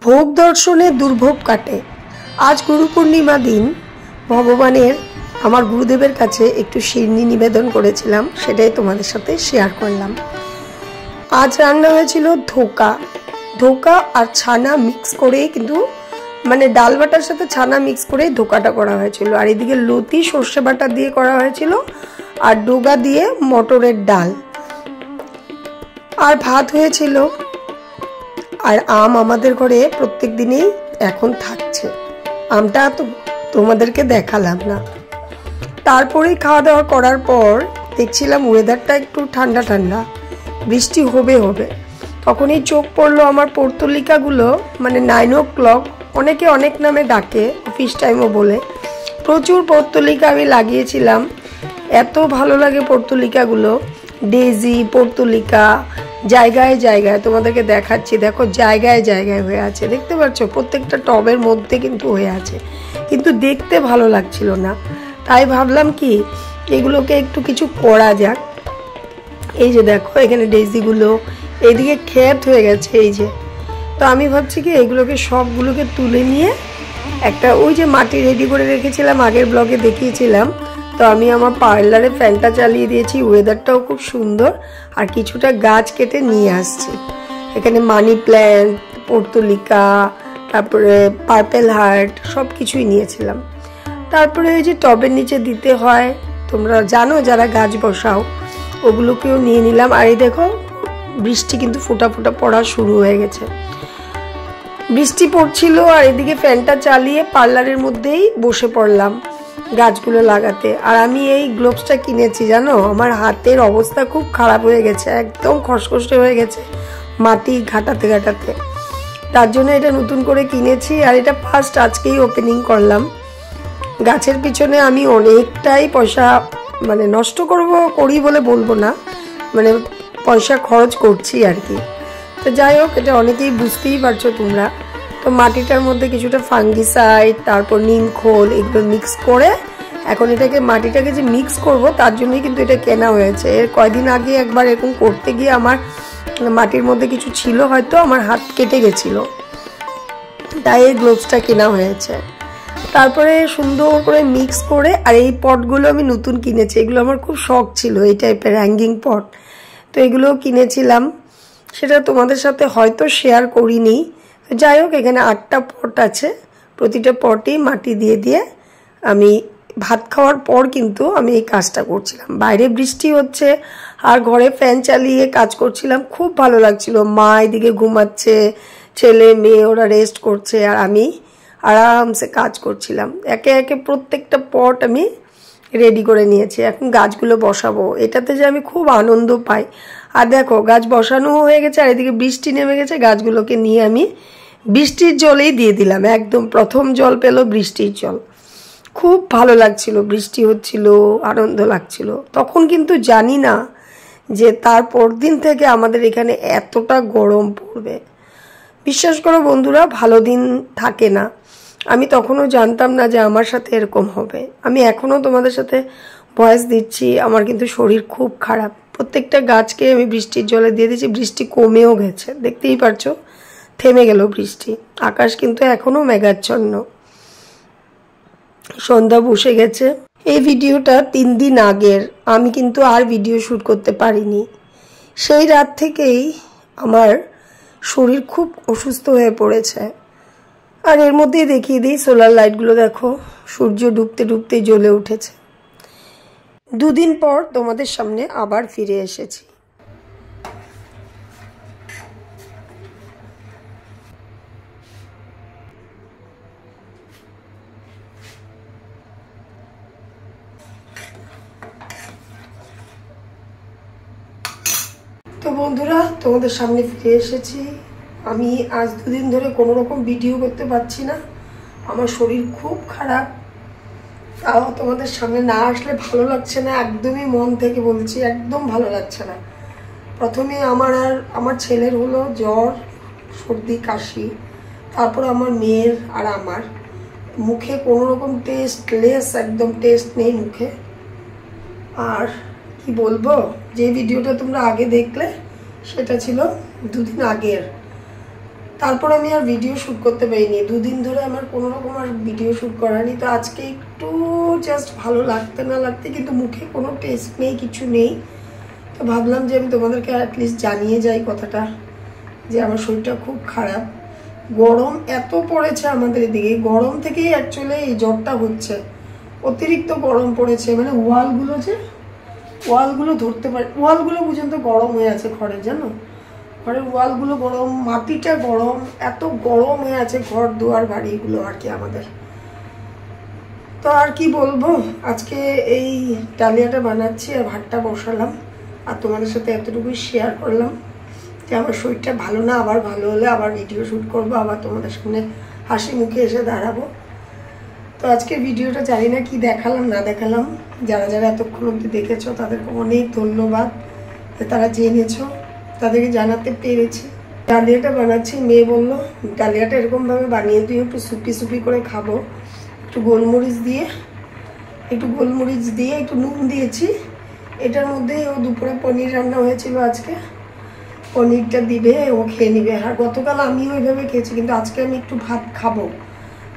ভোগ দর্শনে দুর্ভোগ কাটে। আজ গুরু পূর্ণিমা দিন ভগবানের আমার গুরুদেবের কাছে একটু শিরনি নিবেদন করেছিলাম, সেটাই তোমাদের সাথে শেয়ার করলাম। আজ রান্না হয়েছিল ধোকা আর ছানা মিক্স করে, কিন্তু মানে ডাল বাটার সাথে ছানা মিক্স করে ধোকাটা করা হয়েছিল। আর এদিকে লতি সর্ষে বাটা দিয়ে করা হয়েছিল, আর ডোগা দিয়ে মটরের ডাল, আর ভাত হয়েছিল। আর আম আমাদের ঘরে প্রত্যেক দিনেই এখন থাকছে, আমটা তো তোমাদেরকে দেখালাম না। তারপরেই খাওয়া দাওয়া করার পর দেখছিলাম ওয়েদারটা একটু ঠান্ডা ঠান্ডা, বৃষ্টি হবে। তখনই চোখ পড়লো আমার পর্তুলিকাগুলো, মানে 9 o'clock, অনেকে অনেক নামে ডাকে, অফিস টাইমও বলে। প্রচুর পর্তুলিকা আমি লাগিয়েছিলাম, এত ভালো লাগে পর্তুলিকাগুলো। ডেজি পর্তুলিকা জায়গায় জায়গায়, তোমাদেরকে দেখাচ্ছি, দেখো জায়গায় জায়গায় হয়ে আছে, দেখতে পাচ্ছ? প্রত্যেকটা টবের মধ্যে কিন্তু হয়ে আছে, কিন্তু দেখতে ভালো লাগছিল না। তাই ভাবলাম কি এগুলোকে একটু কিছু করা যাক। এই যে দেখো এখানে ডেজিগুলো, এইদিকে ক্ষেত হয়ে গেছে এই যে। তো আমি ভাবছি কি এগুলোকে সবগুলোকে তুলে নিয়ে একটা, ওই যে মাটি রেডি করে রেখেছিলাম, আগের ব্লগে দেখিয়েছিলাম। তো আমি আমার পার্লারে ফ্যানটা চালিয়ে দিয়েছি, ওয়েদারটাও খুব সুন্দর। আর কিছুটা গাছ কেটে নিয়ে আসছি, এখানে মানি প্ল্যান্ট, পর্তুলিকা, তারপরে পার্পেল হার্ট, সব কিছুই নিয়েছিলাম। তারপরে এই যে টবের নিচে দিতে হয়, তোমরা জানো যারা গাছ বসাও, ওগুলোকেও নিয়ে নিলাম। আর এই দেখো বৃষ্টি কিন্তু ফোঁটা ফোঁটা পড়া শুরু হয়ে গেছে, বৃষ্টি পড়ছিল। আর এদিকে ফ্যানটা চালিয়ে পার্লারের মধ্যেই বসে পড়লাম গাছগুলো লাগাতে। আর আমি এই গ্লোভসটা কিনেছি, জানো আমার হাতের অবস্থা খুব খারাপ হয়ে গেছে, একদম খসখসে হয়ে গেছে মাটি ঘাটাতে ঘাটাতে। তার জন্য এটা নতুন করে কিনেছি, আর এটা ফার্স্ট আজকেই ওপেনিং করলাম। গাছের পিছনে আমি অনেকটাই পয়সা মানে নষ্ট করি বলে বলবো না, মানে পয়সা খরচ করছি আর কি। তো যাই হোক, এটা অনেকেই বুঝতেই পারছো তোমরা। তো মাটিটার মধ্যে কিছুটা ফাঙ্গিসাইড, তারপর নিম খোল, এগুলো মিক্স করে এখন এটাকে মাটিটাকে যে মিক্স করব, তার জন্যই কিন্তু এটা কেনা হয়েছে। এর কয়দিন আগে একবার এরকম করতে গিয়ে আমার মাটির মধ্যে কিছু ছিল, হয়তো আমার হাত কেটে গেছিলো, তাই এই গ্লোভসটা কেনা হয়েছে। তারপরে সুন্দর করে মিক্স করে, আর এই পটগুলো আমি নতুন কিনেছি, এগুলো আমার খুব শখ ছিল, এই টাইপের হ্যাঙ্গিং পট। তো এগুলোও কিনেছিলাম, সেটা তোমাদের সাথে হয়তো শেয়ার করিনি। যাই হোক, এখানে 8টা পট আছে, প্রতিটা পটেই মাটি দিয়ে দিয়ে আমি ভাত খাওয়ার পর কিন্তু আমি এই কাজটা করছিলাম। বাইরে বৃষ্টি হচ্ছে আর ঘরে ফ্যান চালিয়ে কাজ করছিলাম, খুব ভালো লাগছিল। মা এদিকে ঘুমাচ্ছে, ছেলে মেয়ে ওরা রেস্ট করছে, আর আমি আরামসে কাজ করছিলাম। একে একে প্রত্যেকটা পট আমি রেডি করে নিয়েছি, এখন গাছগুলো বসাবো। এটাতে যে আমি খুব আনন্দ পাই। আর দেখো গাছ বসানো হয়ে গেছে, আর এদিকে বৃষ্টি নেমে গেছে, গাছগুলোকে নিয়ে আমি বৃষ্টির জলেই দিয়ে দিলাম। একদম প্রথম জল পেলো বৃষ্টির জল, খুব ভালো লাগছিল, বৃষ্টি হচ্ছিল, আনন্দ লাগছিল। তখন কিন্তু জানি না যে তারপর দিন থেকে আমাদের এখানে এতটা গরম পড়বে। বিশ্বাস করো বন্ধুরা, ভালো দিন থাকে না। আমি তখনও জানতাম না যে আমার সাথে এরকম হবে। আমি এখনও তোমাদের সাথে ভয়েস দিচ্ছি, আমার কিন্তু শরীর খুব খারাপ। প্রত্যেকটা গাছকে আমি বৃষ্টির জলে দিয়ে দিয়েছি, বৃষ্টি কমেও গেছে, দেখতেই পারছো থেমে গেল বৃষ্টি। আকাশ কিন্তু এখনও মেঘাচ্ছন্ন, সন্ধ্যা বসে গেছে। এই ভিডিওটা 3 দিন আগের, আমি কিন্তু আর ভিডিও শ্যুট করতে পারিনি। সেই রাত থেকেই আমার শরীর খুব অসুস্থ হয়ে পড়েছে। আর এর মধ্যেই দেখিয়ে দিই, সোলার লাইটগুলো দেখো সূর্য ডুবতে ডুবতে জ্বলে উঠেছে। 2 দিন পর তোমাদের সামনে আবার ফিরে এসেছি। তো বন্ধুরা, তোমাদের সামনে ফিরে এসেছি। আমি আজ 2 দিন ধরে কোনো রকম ভিডিও করতে পারছি না, আমার শরীর খুব খারাপ। তাও তোমাদের সামনে না আসলে ভালো লাগছে না, একদমই মন থেকে বলছি, একদম ভালো লাগছে না। প্রথমে আমার ছেলের হলো জ্বর, সর্দি, কাশি, তারপর আমার মেয়ের, আর আমার মুখে কোনো রকম টেস্টলেস, একদম টেস্ট নেই মুখে। আর কি বলবো, যে ভিডিওটা তোমরা আগে দেখলে সেটা ছিল 2 দিন আগের। তারপর আমি আর ভিডিও শ্যুট করতে পারিনি, 2 দিন ধরে আমার কোনো রকম আর ভিডিও শ্যুট করা নেই। তো আজকে একটু জাস্ট ভালো লাগতে না লাগতে, কিন্তু মুখে কোনো টেস্ট নেই, কিছু নেই। তো ভাবলাম যে আমি তোমাদেরকে অ্যাটলিস্ট জানিয়ে যাই কথাটা, যে আমার শরীরটা খুব খারাপ। গরম এত পড়েছে আমাদের এদিকে, গরম থেকেই অ্যাকচুয়ালি এই জ্বরটা হচ্ছে। অতিরিক্ত গরম পড়েছে, মানে ওয়ালগুলো ধরতে পারে, ওয়ালগুলো পর্যন্ত গরম হয়ে আছে ঘরে, জানো, ঘরের ওয়ালগুলো গরম, মাটিটা গরম, এত গরম হয়ে আছে ঘর দুয়ার বাড়িগুলো আর কি আমাদের। তো আর কি বলবো, আজকে এই ডালিয়াটা বানাচ্ছি আর ভাতটা বসালাম, আর তোমাদের সাথে এতটুকুই শেয়ার করলাম যে আমার শরীরটা ভালো না, আবার ভালো হলে আবার ভিডিও শ্যুট করবো, আবার তোমাদের সামনে হাসি মুখে এসে দাঁড়াবো। তো আজকের ভিডিওটা জানি না কি দেখালাম না দেখালাম, যারা যারা এতক্ষণ অবধি দেখেছো তাদেরকে অনেক ধন্যবাদ, তারা জেনেছো, তাদেরকে জানাতে পেরেছি। ডালিয়াটা বানাচ্ছি, মেয়ে বললো ডালিয়াটা এরকমভাবে বানিয়ে দিও, একটু সুপি সুপি করে খাবো, একটু গোলমরিচ দিয়ে একটু নুন দিয়েছি। এটার মধ্যে ও দুপুরে পনির রান্না হয়েছিল, আজকে পনিরটা দিবে, ও খেয়ে নিবে। আর গতকাল আমিও ওইভাবে খেয়েছি, কিন্তু আজকে আমি একটু ভাত খাবো,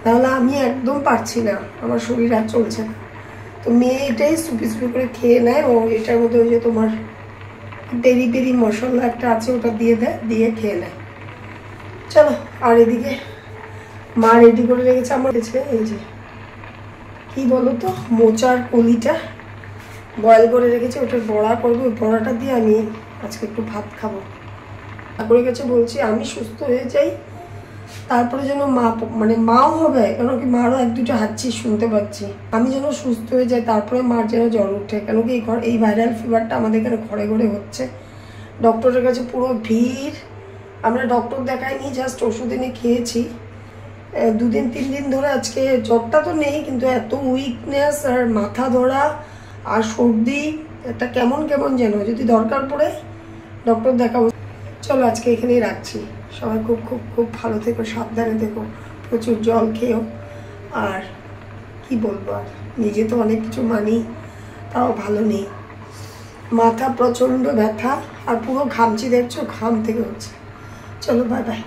তাহলে আমি একদম পারছি না, আমার শরীর আর চলছে না। তো মেয়ে এটাই সুপি সুপি করে খেয়ে নেয়, ও এটার মধ্যে ওই যে তোমার পেরি পেরি মশলা একটা আছে, ওটা দিয়ে দেয়, দিয়ে খেয়ে নেয়। চলো, আর এদিকে মা রেডি করে রেখেছে আমার কাছে, এই যে কি বলো তো, মোচার কলিটা বয়েল করে রেখেছে, ওটার বড়া করবো, ওই বড়াটা দিয়ে আমি আজকে একটু ভাত খাবো। ঠাকুরের কাছে বলছি আমি সুস্থ হয়ে যাই, তারপরে যেন মাও হবে, কেন কি মারও 1-2টা হাঁচি শুনতে পাচ্ছি, আমি যেন সুস্থ হয়ে যাই, তারপরে মার যেন জ্বর উঠে, কেন কি এই ভাইরাল ফিভারটা আমাদের এখানে ঘরে ঘরে হচ্ছে। ডক্টরের কাছে পুরো ভিড়, আমরা ডক্টর দেখাইনি, জাস্ট ওষুধ এনে খেয়েছি। 2-3 দিন ধরে আজকে জ্বরটা তো নেই, কিন্তু এত উইকনেস আর মাথা ধরা আর সর্দি, একটা কেমন কেমন যেন, যদি দরকার পড়ে ডক্টর দেখাবো। চলো আজকে এখানেই রাখছি, সবাই খুব খুব খুব ভালো থেকো, সাবধানে থেকো, প্রচুর জল খেও। আর কি বলবো, আর নিজে তো অনেক কিছু মানি, তাও ভালো নেই, মাথা প্রচণ্ড ব্যথা, আর পুরো ঘামছি, দেখছো ঘাম থেকে হচ্ছে। চলো বাই বাই।